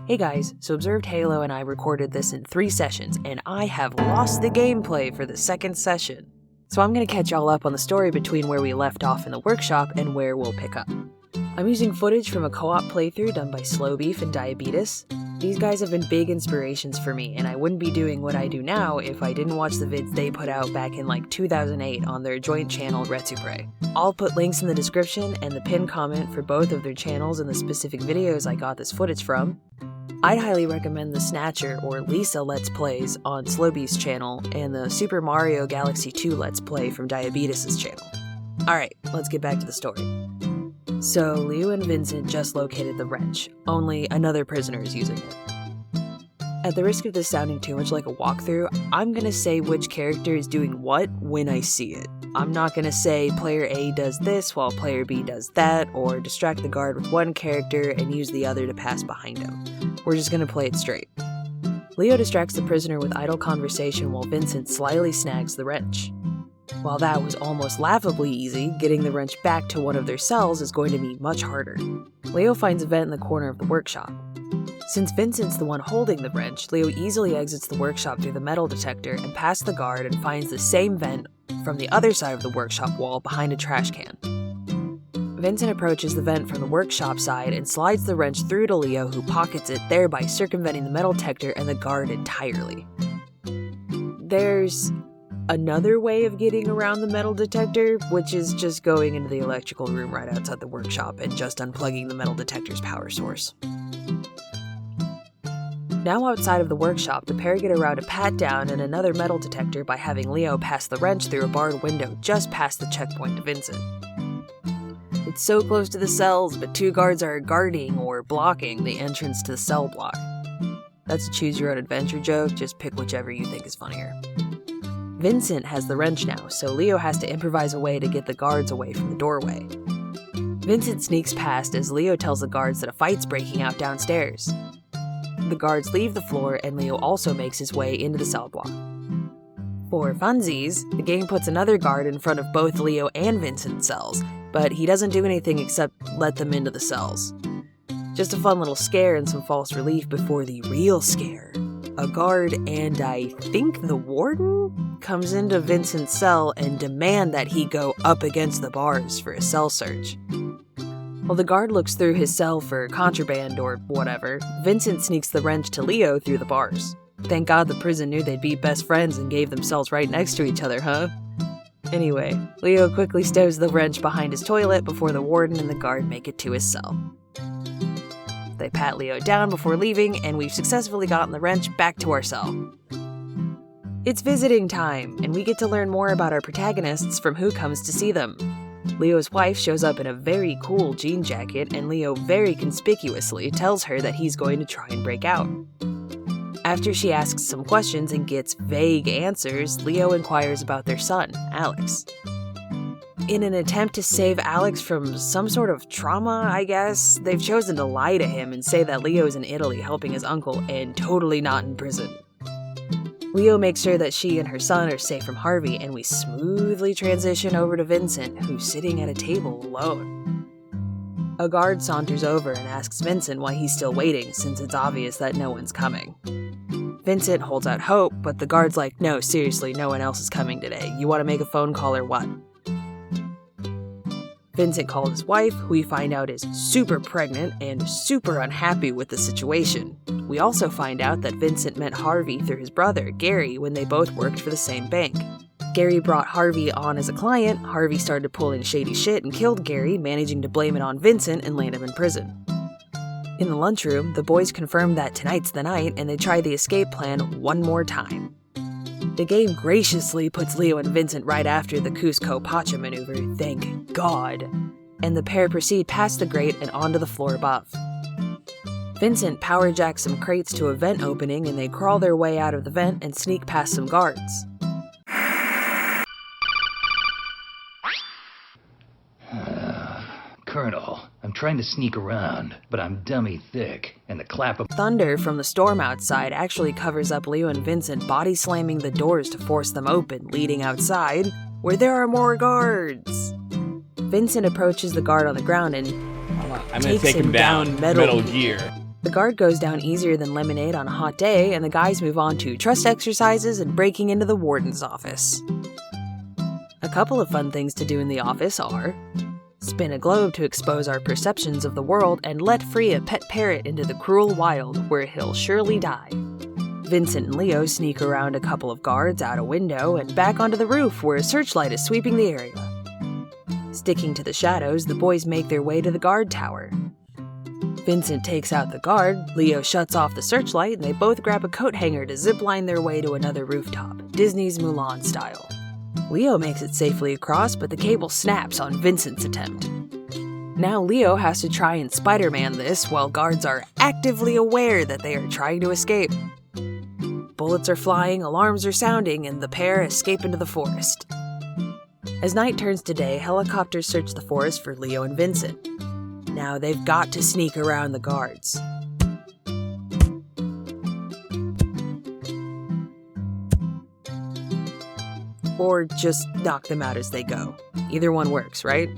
Hey guys, so Observedhalo and I recorded this in 3 sessions, and I have lost the gameplay for the second session. So I'm gonna catch y'all up on the story between where we left off in the workshop and where we'll pick up. I'm using footage from a co-op playthrough done by Slowbeef and Diabetus. These guys have been big inspirations for me, and I wouldn't be doing what I do now if I didn't watch the vids they put out back in like 2008 on their joint channel Retsupre. I'll put links in the description and the pinned comment for both of their channels and the specific videos I got this footage from. I'd highly recommend the Snatcher or Lisa Let's Plays on Slowbeef's channel and the Super Mario Galaxy 2 Let's Play from Diabetus' channel. Alright, let's get back to the story. So, Leo and Vincent just located the wrench, only another prisoner is using it. At the risk of this sounding too much like a walkthrough, I'm gonna say which character is doing what when I see it. I'm not gonna say player A does this while player B does that, or distract the guard with one character and use the other to pass behind him. We're just gonna play it straight. Leo distracts the prisoner with idle conversation while Vincent slyly snags the wrench. While that was almost laughably easy, getting the wrench back to one of their cells is going to be much harder. Leo finds a vent in the corner of the workshop. Since Vincent's the one holding the wrench, Leo easily exits the workshop through the metal detector and past the guard and finds the same vent from the other side of the workshop wall behind a trash can. Vincent approaches the vent from the workshop side and slides the wrench through to Leo, who pockets it, thereby circumventing the metal detector and the guard entirely. There's another way of getting around the metal detector, which is just going into the electrical room right outside the workshop and just unplugging the metal detector's power source. Now outside of the workshop, the pair get around a pat-down and another metal detector by having Leo pass the wrench through a barred window just past the checkpoint to Vincent. It's so close to the cells, but 2 guards are guarding or blocking the entrance to the cell block. That's a choose-your-own-adventure joke, just pick whichever you think is funnier. Vincent has the wrench now, so Leo has to improvise a way to get the guards away from the doorway. Vincent sneaks past as Leo tells the guards that a fight's breaking out downstairs. The guards leave the floor, and Leo also makes his way into the cell block. For funsies, the game puts another guard in front of both Leo and Vincent's cells, but he doesn't do anything except let them into the cells. Just a fun little scare and some false relief before the real scare. A guard, and I think the warden, comes into Vincent's cell and demand that he go up against the bars for a cell search. While the guard looks through his cell for contraband or whatever, Vincent sneaks the wrench to Leo through the bars. Thank God the prison knew they'd be best friends and gave themselves right next to each other, huh? Anyway, Leo quickly stows the wrench behind his toilet before the warden and the guard make it to his cell. They pat Leo down before leaving, and we've successfully gotten the wrench back to our cell. It's visiting time, and we get to learn more about our protagonists from who comes to see them. Leo's wife shows up in a very cool jean jacket, and Leo very conspicuously tells her that he's going to try and break out. After she asks some questions and gets vague answers, Leo inquires about their son, Alex. In an attempt to save Alex from some sort of trauma, I guess, they've chosen to lie to him and say that Leo is in Italy helping his uncle and totally not in prison. Leo makes sure that she and her son are safe from Harvey, and we smoothly transition over to Vincent, who's sitting at a table alone. A guard saunters over and asks Vincent why he's still waiting, since it's obvious that no one's coming. Vincent holds out hope, but the guard's like, no, seriously, no one else is coming today. You want to make a phone call or what? Vincent called his wife, who we find out is super pregnant and super unhappy with the situation. We also find out that Vincent met Harvey through his brother, Gary, when they both worked for the same bank. Gary brought Harvey on as a client, Harvey started pulling shady shit and killed Gary, managing to blame it on Vincent and land him in prison. In the lunchroom, the boys confirm that tonight's the night, and they try the escape plan one more time. The game graciously puts Leo and Vincent right after the Cusco Pacha maneuver, thank God, and the pair proceed past the grate and onto the floor above. Vincent powerjacks some crates to a vent opening, and they crawl their way out of the vent and sneak past some guards. Colonel, I'm trying to sneak around, but I'm dummy thick, and the clap of thunder from the storm outside actually covers up Leo and Vincent body slamming the doors to force them open, leading outside, where there are more guards. Vincent approaches the guard on the ground and I'm gonna take him down Metal Gear. The guard goes down easier than lemonade on a hot day, and the guys move on to trust exercises and breaking into the warden's office. A couple of fun things to do in the office are spin a globe to expose our perceptions of the world and let free a pet parrot into the cruel wild where he'll surely die. Vincent and Leo sneak around a couple of guards out a window and back onto the roof where a searchlight is sweeping the area. Sticking to the shadows, the boys make their way to the guard tower. Vincent takes out the guard, Leo shuts off the searchlight, and they both grab a coat hanger to zipline their way to another rooftop, Disney's Mulan style. Leo makes it safely across, but the cable snaps on Vincent's attempt. Now Leo has to try and Spider-Man this while guards are actively aware that they are trying to escape. Bullets are flying, alarms are sounding, and the pair escape into the forest. As night turns to day, helicopters search the forest for Leo and Vincent. Now they've got to sneak around the guards. Or just knock them out as they go. Either one works, right?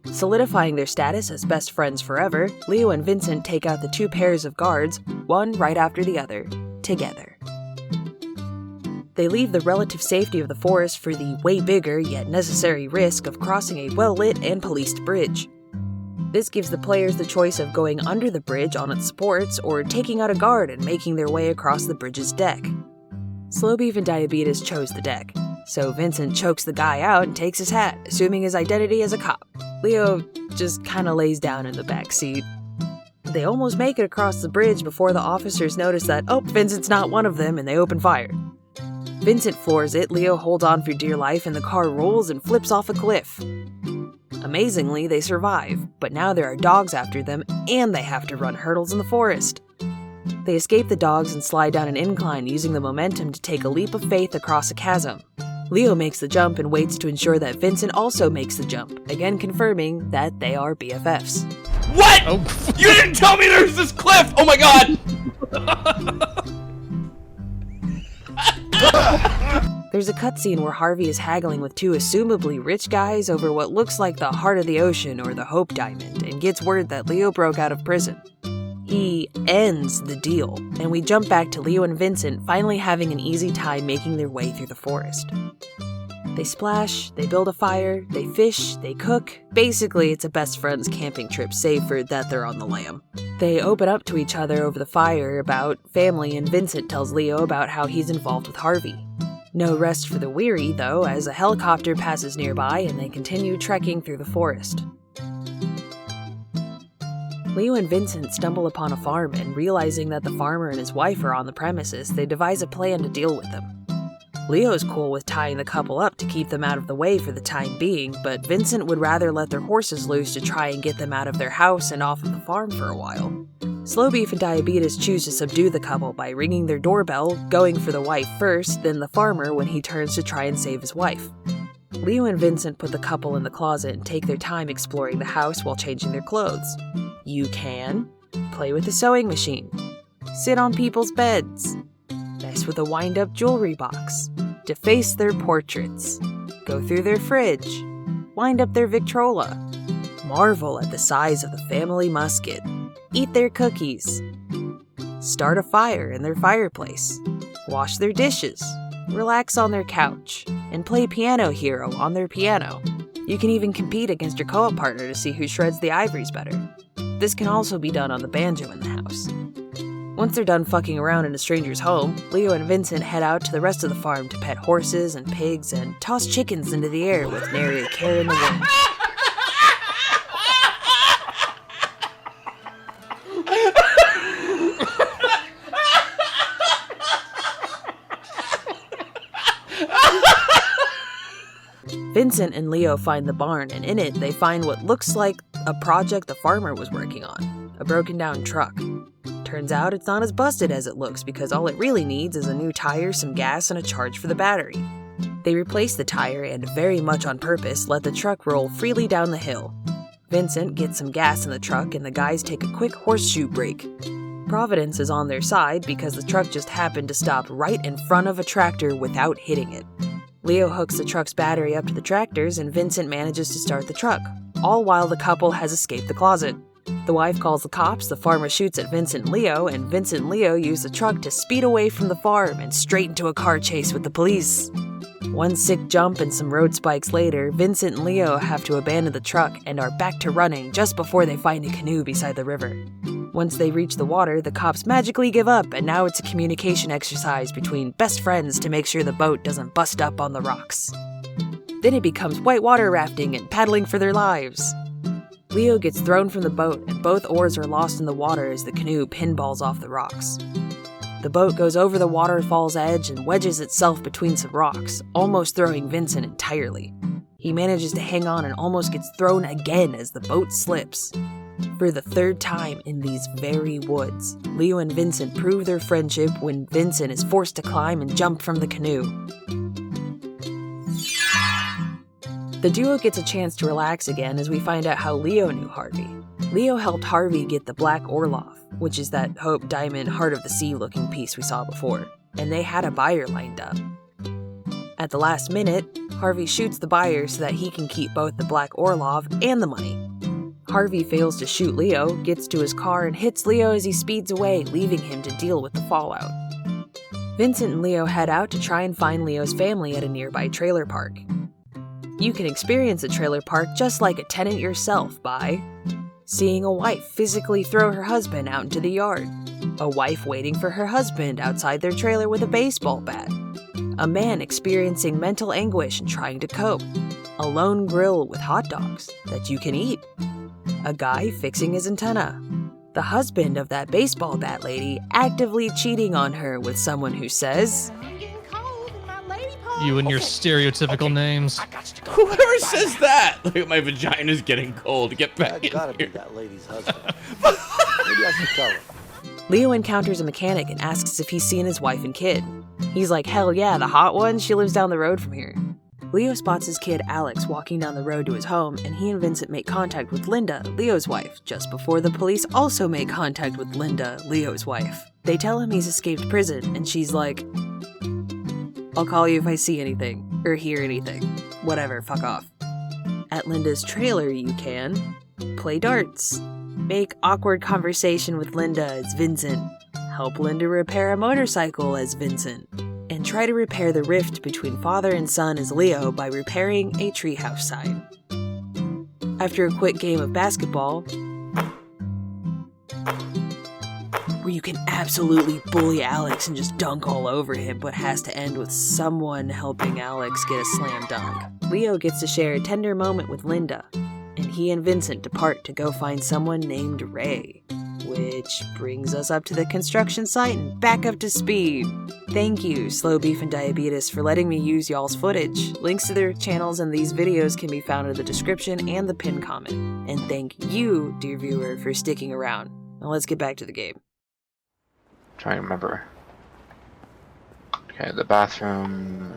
Solidifying their status as best friends forever, Leo and Vincent take out the two pairs of guards, one right after the other, together. They leave the relative safety of the forest for the way bigger yet necessary risk of crossing a well-lit and policed bridge. This gives the players the choice of going under the bridge on its supports or taking out a guard and making their way across the bridge's deck. Slowbeef and Diabetus chose the deck, so Vincent chokes the guy out and takes his hat, assuming his identity as a cop. Leo just kinda lays down in the back seat. They almost make it across the bridge before the officers notice that, oh, Vincent's not one of them, and they open fire. Vincent floors it, Leo holds on for dear life, and the car rolls and flips off a cliff. Amazingly, they survive, but now there are dogs after them, and they have to run hurdles in the forest. They escape the dogs and slide down an incline using the momentum to take a leap of faith across a chasm. Leo makes the jump and waits to ensure that Vincent also makes the jump, again confirming that they are BFFs. What? Oh. You didn't tell me there's this cliff! Oh my god! There's a cutscene where Harvey is haggling with two assumably rich guys over what looks like the heart of the ocean or the Hope Diamond, and gets word that Leo broke out of prison. He ends the deal, and we jump back to Leo and Vincent finally having an easy time making their way through the forest. They splash, they build a fire, they fish, they cook. Basically, it's a best friends camping trip, save for that they're on the lam. They open up to each other over the fire about family, and Vincent tells Leo about how he's involved with Harvey. No rest for the weary, though, as a helicopter passes nearby and they continue trekking through the forest. Leo and Vincent stumble upon a farm, and realizing that the farmer and his wife are on the premises, they devise a plan to deal with them. Leo's cool with tying the couple up to keep them out of the way for the time being, but Vincent would rather let their horses loose to try and get them out of their house and off of the farm for a while. Slowbeef and Diabetus choose to subdue the couple by ringing their doorbell, going for the wife first, then the farmer when he turns to try and save his wife. Leo and Vincent put the couple in the closet and take their time exploring the house while changing their clothes. You can play with the sewing machine, sit on people's beds, mess with a wind-up jewelry box, deface their portraits, go through their fridge, wind up their Victrola, marvel at the size of the family musket, eat their cookies, start a fire in their fireplace, wash their dishes, relax on their couch, and play Piano Hero on their piano. You can even compete against your co-op partner to see who shreds the ivories better. This can also be done on the banjo in the house. Once they're done fucking around in a stranger's home, Leo and Vincent head out to the rest of the farm to pet horses and pigs and toss chickens into the air with nary a care in the world. Vincent and Leo find the barn, and in it they find what looks like a project the farmer was working on, a broken down truck. Turns out it's not as busted as it looks because all it really needs is a new tire, some gas, and a charge for the battery. They replace the tire and, very much on purpose, let the truck roll freely down the hill. Vincent gets some gas in the truck and the guys take a quick horseshoe break. Providence is on their side because the truck just happened to stop right in front of a tractor without hitting it. Leo hooks the truck's battery up to the tractors and Vincent manages to start the truck, all while the couple has escaped the closet. The wife calls the cops, the farmer shoots at Vincent and Leo, and Vincent and Leo use the truck to speed away from the farm and straight into a car chase with the police. One sick jump and some road spikes later, Vincent and Leo have to abandon the truck and are back to running just before they find a canoe beside the river. Once they reach the water, the cops magically give up, and now it's a communication exercise between best friends to make sure the boat doesn't bust up on the rocks. Then it becomes whitewater rafting and paddling for their lives. Leo gets thrown from the boat, and both oars are lost in the water as the canoe pinballs off the rocks. The boat goes over the waterfall's edge and wedges itself between some rocks, almost throwing Vincent entirely. He manages to hang on and almost gets thrown again as the boat slips. For the third time in these very woods, Leo and Vincent prove their friendship when Vincent is forced to climb and jump from the canoe. The duo gets a chance to relax again as we find out how Leo knew Harvey. Leo helped Harvey get the Black Orlov, which is that Hope Diamond Heart of the Sea looking piece we saw before, and they had a buyer lined up. At the last minute, Harvey shoots the buyer so that he can keep both the Black Orlov and the money. Harvey fails to shoot Leo, gets to his car, and hits Leo as he speeds away, leaving him to deal with the fallout. Vincent and Leo head out to try and find Leo's family at a nearby trailer park. You can experience a trailer park just like a tenant yourself by seeing a wife physically throw her husband out into the yard, a wife waiting for her husband outside their trailer with a baseball bat, a man experiencing mental anguish and trying to cope, a lone grill with hot dogs that you can eat, a guy fixing his antenna, the husband of that baseball bat lady actively cheating on her with someone who says, You and your stereotypical names. Whoever says that, like my vagina's getting cold. Get back in gotta here. be that lady's husband. Maybe I should tell her. Leo encounters a mechanic and asks if he's seen his wife and kid. He's like, hell yeah, the hot one, she lives down the road from here. Leo spots his kid Alex walking down the road to his home, and he and Vincent make contact with Linda, Leo's wife, just before the police also make contact with Linda, Leo's wife. They tell him he's escaped prison, and she's like, I'll call you if I see anything, or hear anything. Whatever, fuck off. At Linda's trailer, you can play darts, make awkward conversation with Linda as Vincent, help Linda repair a motorcycle as Vincent, and try to repair the rift between father and son as Leo by repairing a treehouse sign. After a quick game of basketball, where you can absolutely bully Alex and just dunk all over him, but has to end with someone helping Alex get a slam dunk, Leo gets to share a tender moment with Linda, and he and Vincent depart to go find someone named Ray. Which brings us up to the construction site and back up to speed. Thank you, Slowbeef and Diabetus, for letting me use y'all's footage. Links to their channels and these videos can be found in the description and the pinned comment. And thank you, dear viewer, for sticking around. Now let's get back to the game. Trying to remember. Okay, the bathroom.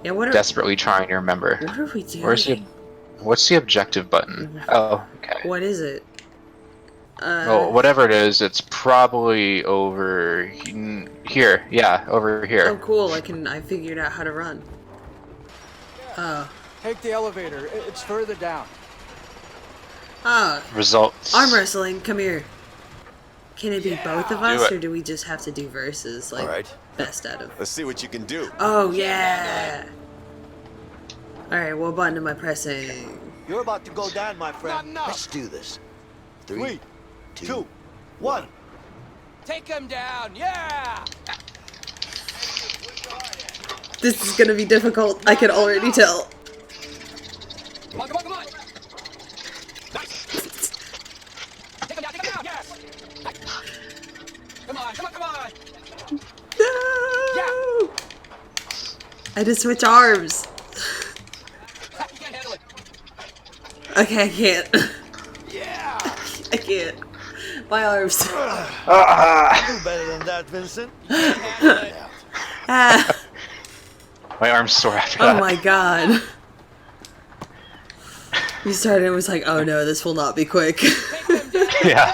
Yeah, what are Desperately trying to remember. What are we doing? What's the objective button? Oh, okay. What is it? Well, whatever it is, it's probably over here. Yeah, over here. Oh, cool! I figured out how to run. Take the elevator. It's further down. Results. Arm wrestling. Come here. Can it be both of us, Do it. or do we just have to do versus? Like, All right. best out of. Let's see what you can do. Oh yeah! Alright, what button am I pressing? You're about to go down, my friend. Let's do this. 3, 2, 1. Take him down, yeah! This is gonna be difficult, I can already tell. Come on, come on, come on! Nice! Take him down, yes! Come on, come on, come on! No! Yeah! I had to switch arms. You can't handle it! Okay, I can't. Yeah! I can't. My arms. Do better than that, Vincent. Ah. My arm's sore after Oh that. my god. You started and was like, oh no, this will not be quick. Yeah.